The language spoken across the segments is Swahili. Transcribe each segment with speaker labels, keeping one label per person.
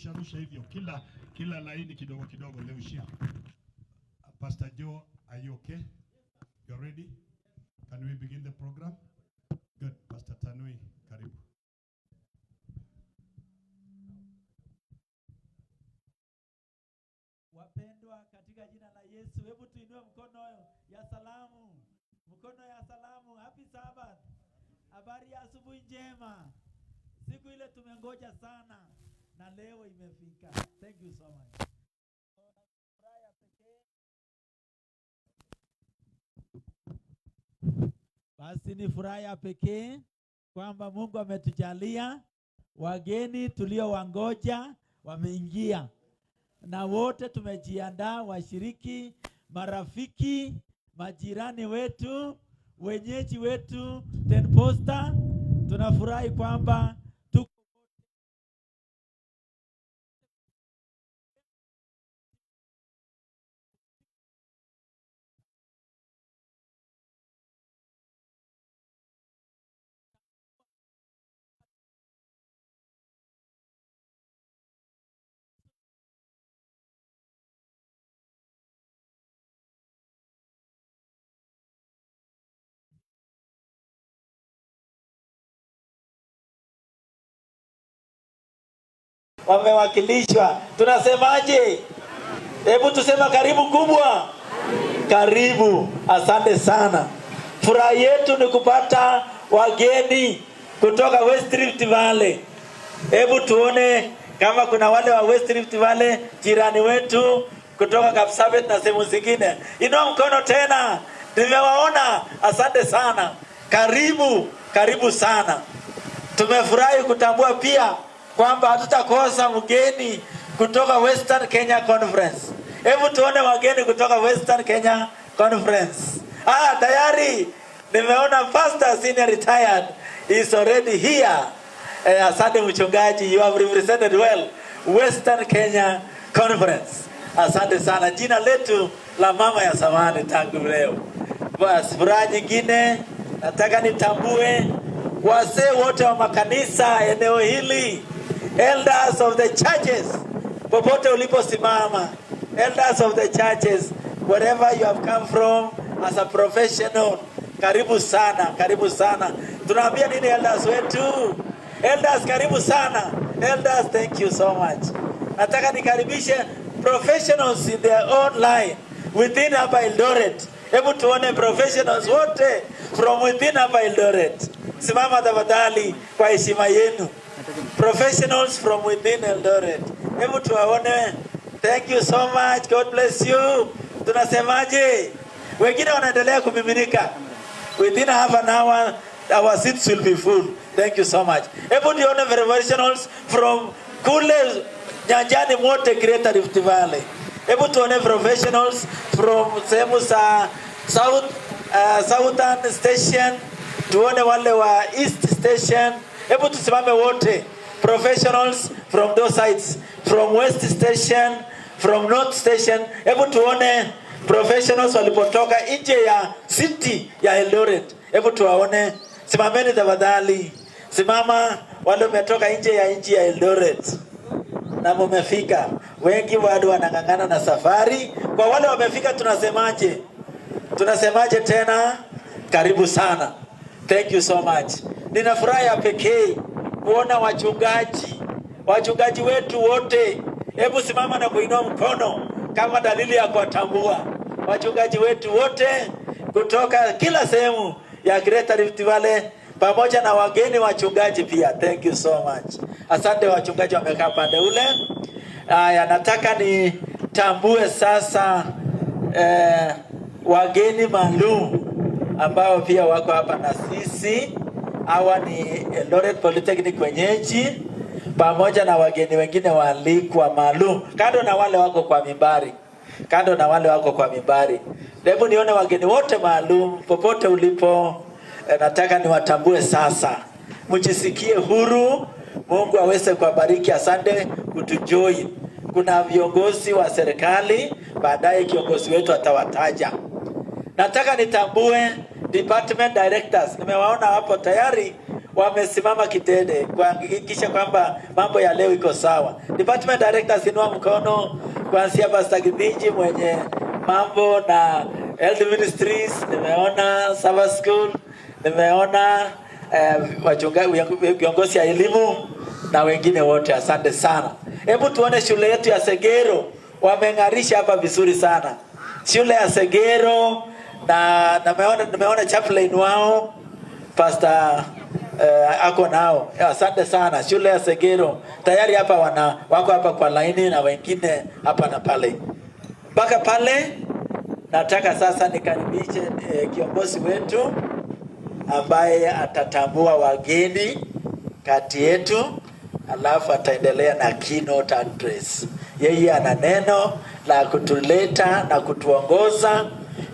Speaker 1: rusha hivyo kila laini kidogo kidogo leo shia. Pastor Joe, are you okay? You're ready? Can we begin the program? Good. Pastor Tanui, karibu.
Speaker 2: Wapendwa katika jina la Yesu, hebu tuinue mkono ya salamu. Mkono ya salamu. Happy Sabbath. Habari ya asubuhi njema. Siku ile tumengoja sana na leo imefika. Thank you so much. Basi ni furaha ya pekee kwamba Mungu ametujalia wageni tuliowangoja wameingia. Na wote tumejiandaa, washiriki, marafiki, majirani wetu, wenyeji wetu, Ten Poster. Tunafurahi kwamba tuko wamewakilishwa. Tunasemaje? Hebu tusema karibu kubwa. Karibu. Asante sana. Furaha yetu ni kupata wageni kutoka West Rift Valley. Hebu tuone kama kuna wale wa West Rift Valley jirani wetu kutoka Sabbath na sehemu zingine. Inua mkono tena. Nimewaona. Asante sana. Karibu sana. Tumefurahi kutambua pia kwamba hatutakosa mgeni kutoka Western Kenya Conference. Hebu tuone wageni kutoka Western Kenya Conference. Tayari nimeona Pastor Senior Retired is already here. Asante mchungaji, you have represented well Western Kenya Conference. Asante sana. Jina letu la mama ya samani tangu leo. Basi furaha nyingine nataka nitambue wazee wote wa makanisa eneo hili. Elders of the churches, popote uliposimama. Elders of the churches, wherever you have come from as a professional, karibu sana. Tunaambia nini elders wetu? Elders karibu sana. Elders, thank you so much. Nataka nikaribishe professionals in their own line within hapa Eldoret. Hebu tuone professionals wote from within hapa Eldoret. Simama tafadhali kwa heshima yenu. Professionals from within Eldoret. Hebu tuwaone. Thank you so much. God bless you. Tunasemaje? Wengine wanaendelea kumiminika. Within half an hour, our seats will be full. Thank you so much. Hebu tuone professionals from kule nyanjani mwote Greater Rift Valley. Hebu tuone professionals from sehemu za Southern Station. Tuone wale wa East Station. Hebu tusimame wote. Professionals from those sides, from West Station, from North Station. Hebu tuone professionals walipotoka nje ya city ya Eldoret. Hebu tuwaone. Simameni tafadhali. Simama wale wametoka nje ya nchi ya Eldoret. Na mumefika. Wengi bado wanangangana na safari. Kwa wale wamefika tunasemaje? Tunasemaje tena? Karibu sana. Thank you so much. Nina furaha ya pekee kuona wachungaji wetu wote. Hebu simama na kuinua mkono kama dalili ya kuwatambua. Wachungaji wetu wote kutoka kila sehemu ya Greater Rift Valley pamoja na wageni wachungaji pia. Thank you so much. Asante wachungaji wamekaa pande ule. Nataka nitambue sasa wageni maalum ambao pia wako hapa na sisi. Hawa ni Eldoret Polytechnic wenyeji pamoja na wageni wengine waalikwa maalum. Kando na wale wako kwa mimbari. Hebu nione wageni wote maalum popote ulipo. Nataka niwatambue sasa. Mjisikie huru. Mungu aweze kuwabariki. Asante kutujoin. Kuna viongozi wa serikali, baadaye kiongozi wetu atawataja. Nataka nitambue department directors. Nimewaona hapo tayari wamesimama kitende kuhakikisha kwamba mambo ya leo iko sawa. Department directors inua mkono, kuanzia Pastor Gibiji mwenye mambo na Health Ministries, nimeona Sabbath School, nimeona viongozi ya elimu na wengine wote. Asante sana. Hebu tuone shule yetu ya Segero, wameng'arisha hapa vizuri sana. Shule ya Segero na nimeona chaplain wao Pastor ako nao. Asante sana. Shule ya Segero tayari hapa wako hapa kwa laini na wengine hapa na pale. Mpaka pale nataka sasa nikaribishe kiongozi wetu ambaye atatambua wageni kati yetu, alafu ataendelea na keynote address. Yeye ana neno la kutuleta na kutuongoza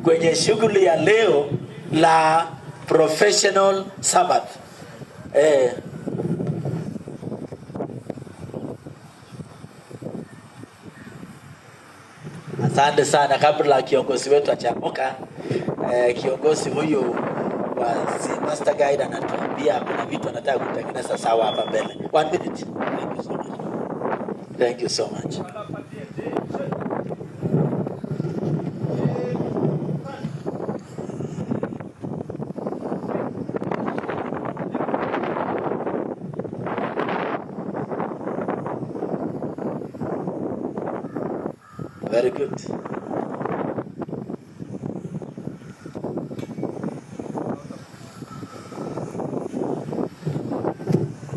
Speaker 2: kwenye shughuli ya leo la professional Sabbath. Asante sana. Kabla kiongozi wetu achamuka, kiongozi huyu wa Master Guide anatuambia kuna vitu anataka kutengeneza sawa hapa mbele. 1 minute. Thank you so much. Very good.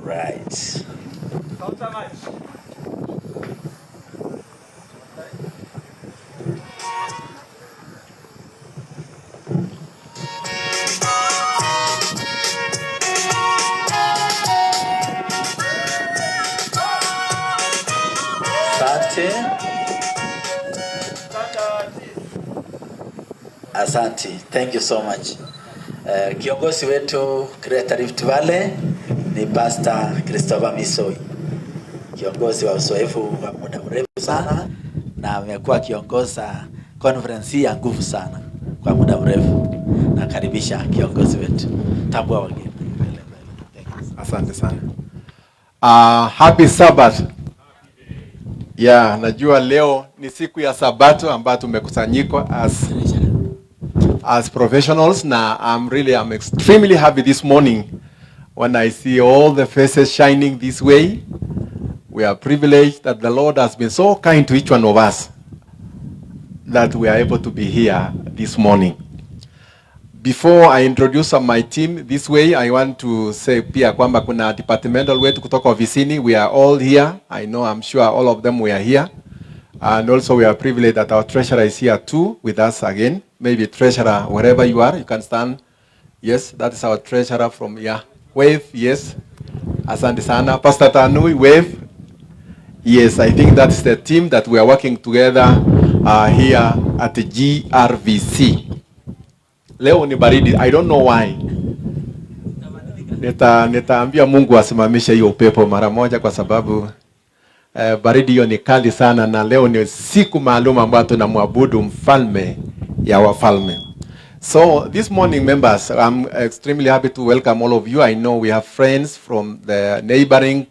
Speaker 2: Right. Asante. Thank you so much. Kiongozi wetu Greater Rift Valley ni Pastor Christopher Misoi. Kiongozi wa uzoefu wa muda mrefu sana na amekuwa akiongoza conference ya nguvu sana kwa muda mrefu. Nakaribisha kiongozi wetu. Tambua wageni.
Speaker 3: Asante sana. Happy Sabbath. Najua leo ni siku ya Sabato ambayo tumekusanyika as professionals. Now I'm extremely happy this morning when I see all the faces shining this way. We are privileged that the Lord has been so kind to each one of us that we are able to be here this morning. Before I introduce my team this way, I want to say pia kwamba kuna departmental wetu kutoka ofisini. We are all here. I'm sure all of them were here. And also we are privileged that our treasurer is here too with us again. Maybe treasurer, wherever you are, you can stand. Yes, that is our treasurer from here. Wave, yes. Asante sana. Pastor Tanui, wave. Yes, I think that's the team that we are working together here at the GRVC. Leo ni baridi. I don't know why. Nitaambia Mungu asimamishe hiyo upepo mara moja kwa sababu baridi hiyo ni kali sana, na leo ni siku maalum ambayo tunamwabudu mfalme ya wafalme. So this morning, members, I'm extremely happy to welcome all of you. I know we have friends from the neighboring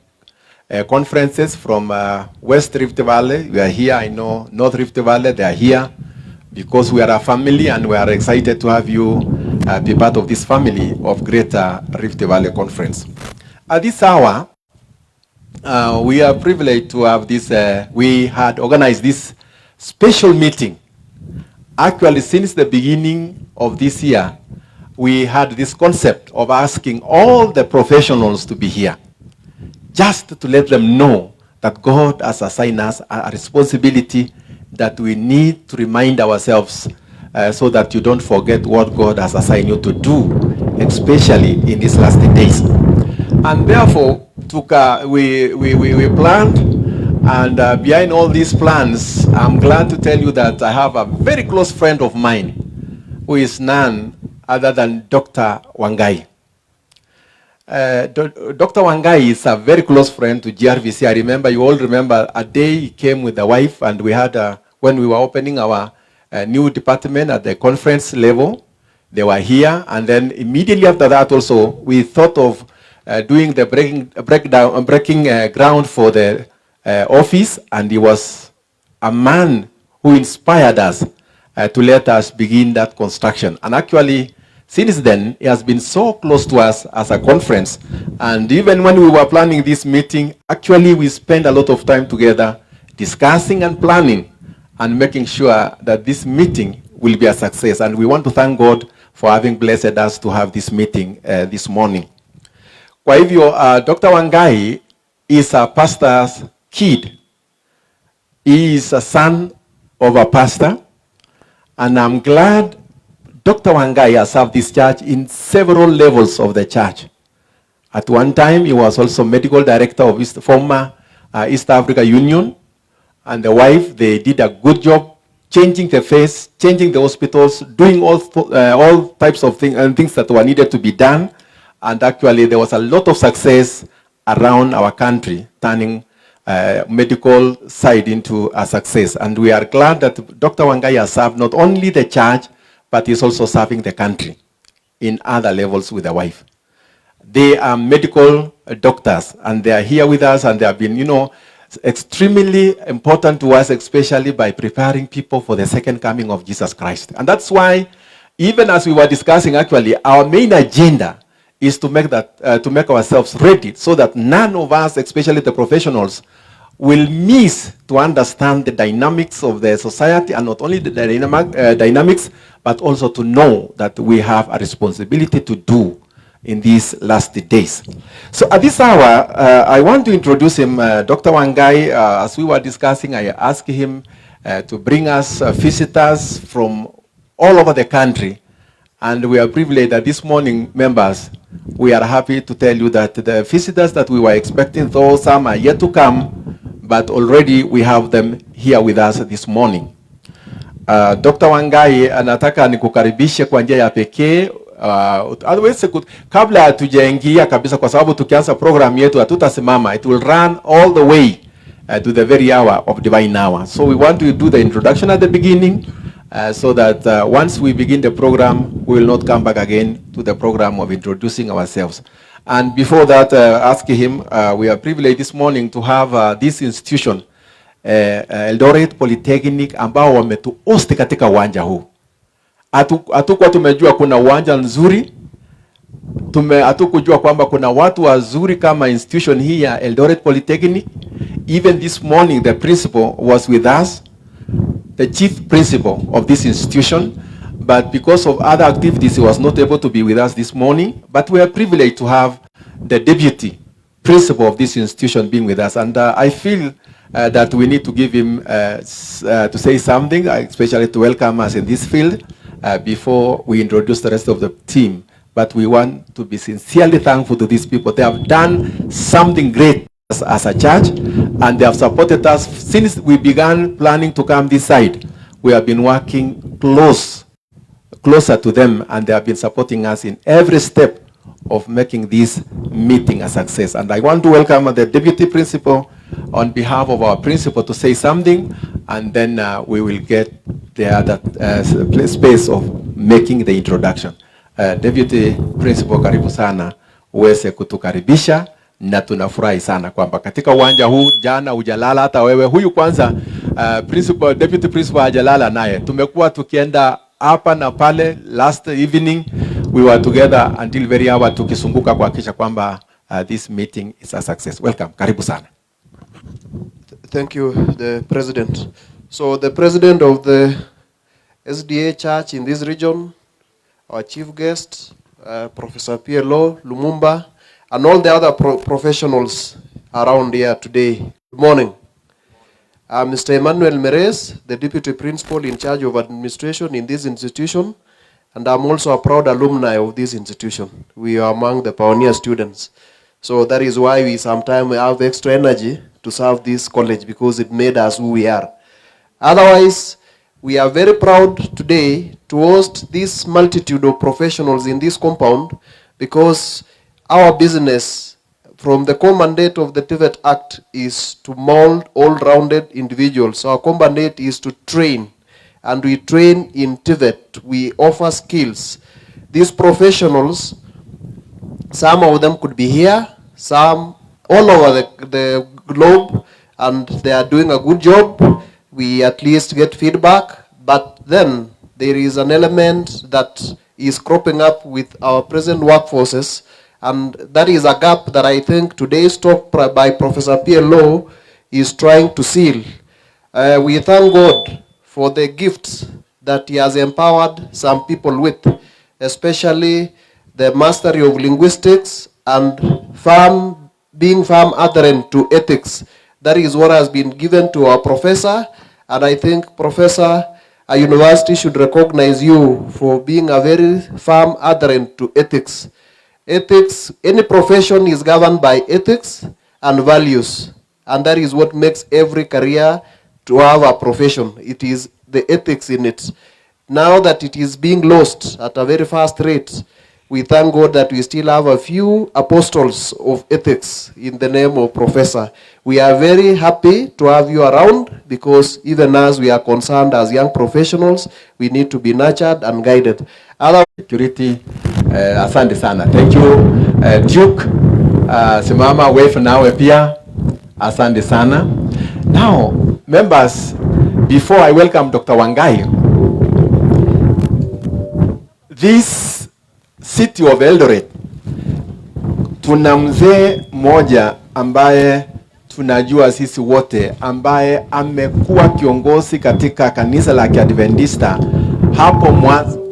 Speaker 3: conferences from West Rift Valley. We are here. I know North Rift Valley, they are here because we are a family and we are excited to have you be part of this family of Greater Rift Valley Conference. At this hour, we are privileged to have this, we had organized this special meeting. Actually, since the beginning of this year, we had this concept of asking all the professionals to be here, just to let them know that God has assigned us a responsibility that we need to remind ourselves so that you don't forget what God has assigned you to do, especially in these last days. And therefore, we planned, and behind all these plans, I'm glad to tell you that I have a very close friend of mine who is none other than Dr. Wangai. Dr. Wangai is a very close friend to GRVC. I remember, you all remember, a day he came with the wife, and we had, when we were opening our new department at the conference level, they were here, and then immediately after that also, we thought of doing the breaking ground for the office, and he was a man who inspired us to let us begin that construction. And actually, since then, he has been so close to us as a conference. And even when we were planning this meeting, actually we spent a lot of time together discussing and planning and making sure that this meeting will be a success. And we want to thank God for having blessed us to have this meeting this morning. Kwa hivyo, Dr. Wangai is a pastor's kid. He is a son of a pastor. And I'm glad Dr. Wangai has served this church in several levels of the church. At one time, he was also medical director of former East Africa Union. And the wife, they did a good job changing the face, changing the hospitals, doing all types of things that were needed to be done. And actually, there was a lot of success around our country, turning medical side into a success. And we are glad that Dr. Wangai has served not only the church, but he's also serving the country in other levels with the wife. They are medical doctors, and they are here with us, and they have been, extremely important to us, especially by preparing people for the second coming of Jesus Christ. And that's why, even as we were discussing, actually, our main agenda is to make ourselves ready so that none of us, especially the professionals, will miss to understand the dynamics of the society, and not only the dynamics, but also to know that we have a responsibility to do in these last days. So at this hour, I want to introduce him, Dr. Wangai. As we were discussing, I asked him to bring us visitors from all over the country. And we are privileged that this morning, members, we are happy to tell you that the visitors that we were expecting, though some are yet to come, but already we have them here with us this morning. Dr. Wangai anataka nikukaribishe kwa njia ya pekee. Kabla hatujaingia kabisa, kwa sababu tukianza program yetu hatutasimama. It will run all the way to the very hour of divine hour. So we want to do the introduction at the beginning, so that once we begin the program, we will not come back again to the program of introducing ourselves. And before that, ask him, we are privileged this morning to have this institution, Eldoret Polytechnic, ambao wametuhost katika uwanja huu. Hatukuwa tumejua kuna uwanja nzuri, hatukujua kwamba kuna watu wazuri kama institution hii ya Eldoret Polytechnic. Even this morning, the principal was with us, the chief principal of this institution, but because of other activities, he was not able to be with us this morning. But we are privileged to have the deputy principal of this institution being with us. And I feel that we need to give him to say something, especially to welcome us in this field before we introduce the rest of the team. But we want to be sincerely thankful to these people. They have done something great as a church, and they have supported us since we began planning to come this side. We have been working closer to them, and they have been supporting us in every step of making this meeting a success. And I want to welcome the deputy principal on behalf of our principal to say something, and then we will get the other space of making the introduction. Deputy principal, karibu sana uweze kutukaribisha, na tunafurahi sana kwamba katika uwanja huu jana hujalala hata wewe. Huyu kwanza deputy principal hajalala naye. Tumekuwa tukienda hapa na pale. Last evening we were together until very hour tukisunguka kuhakikisha kwamba this meeting is a success. Welcome. Karibu sana.
Speaker 4: Thank you, the president. So the president of the SDA church in this region, our chief guest, Professor PLO Lumumba, and all the other professionals around here today. Good morning. I'm Mr. Emmanuel Meres, the deputy principal in charge of administration in this institution, and I'm also a proud alumni of this institution. We are among the pioneer students. So that is why we sometimes have extra energy to serve this college, because it made us who we are. Otherwise, we are very proud today to host this multitude of professionals in this compound, because our business from the core mandate of the TVET Act is to mold all-rounded individuals. So our core mandate is to train, and we train in TVET. We offer skills. These professionals Some of them could be here, some all over the globe, and they are doing a good job. We at least get feedback, but then there is an element that is cropping up with our present workforces, and that is a gap that I think today's talk by Professor PLO is trying to seal. We thank God for the gifts that he has empowered some people with, especially the mastery of linguistics and being firm adherent to ethics. That is what has been given to our professor, and I think, Professor, a university should recognize you for being a very firm adherent to ethics. Ethics, any profession is governed by ethics and values, and that is what makes every career to have a profession. It is the ethics in it. Now that it is being lost at a very fast rate, we thank God that we still have a few apostles of ethics in the name of Professor. We are very happy to have you around, because even as we are concerned as young professionals, we need to be nurtured and guided.
Speaker 3: Security, asante sana. Thank you, Duke. Simama wave nawe pia. Asante sana. Now, members, before I welcome Dr. Wangai, this city of Eldoret, tuna mzee mmoja ambaye tunajua sisi wote, ambaye amekuwa kiongozi katika kanisa la Kiadventista hapo mwanzo,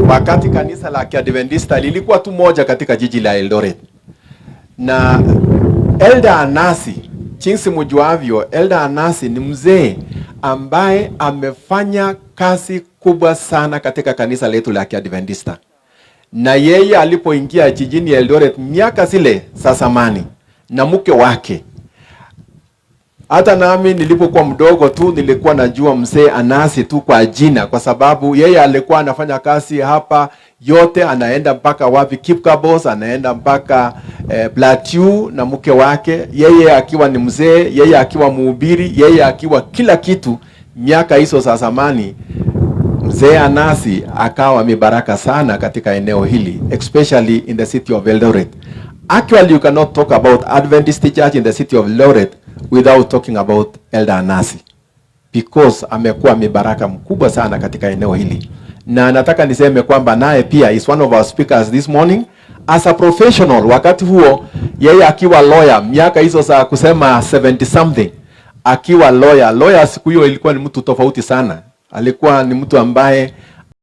Speaker 3: wakati kanisa la Kiadventista lilikuwa tu moja katika jiji la Eldoret. Na Elder Anasi, jinsi mjuavyo, Elder Anasi ni mzee ambaye amefanya kazi kubwa sana katika kanisa letu la Kiadventista. Na yeye alipoingia jijini Eldoret miaka zile za zamani na mke wake, hata nami nilipokuwa mdogo tu nilikuwa najua mzee Anasi tu kwa jina, kwa sababu yeye alikuwa anafanya kazi hapa yote, anaenda mpaka wapi, Kipkabos, anaenda mpaka Plateau na mke wake, yeye akiwa ni mzee, yeye akiwa mhubiri, yeye akiwa kila kitu. Miaka hizo za zamani mzee Anasi akawa mibaraka sana katika eneo hili, especially in the city of Eldoret. Actually, you cannot talk about Adventist church in the city of Eldoret without talking about Elder Anasi, because amekuwa mibaraka mkubwa sana katika eneo hili. Na nataka niseme kwamba naye pia is one of our speakers this morning as a professional. Wakati huo yeye akiwa lawyer, miaka hizo za kusema 70 something, akiwa lawyer siku hiyo ilikuwa ni mtu tofauti sana. Alikuwa ni mtu ambaye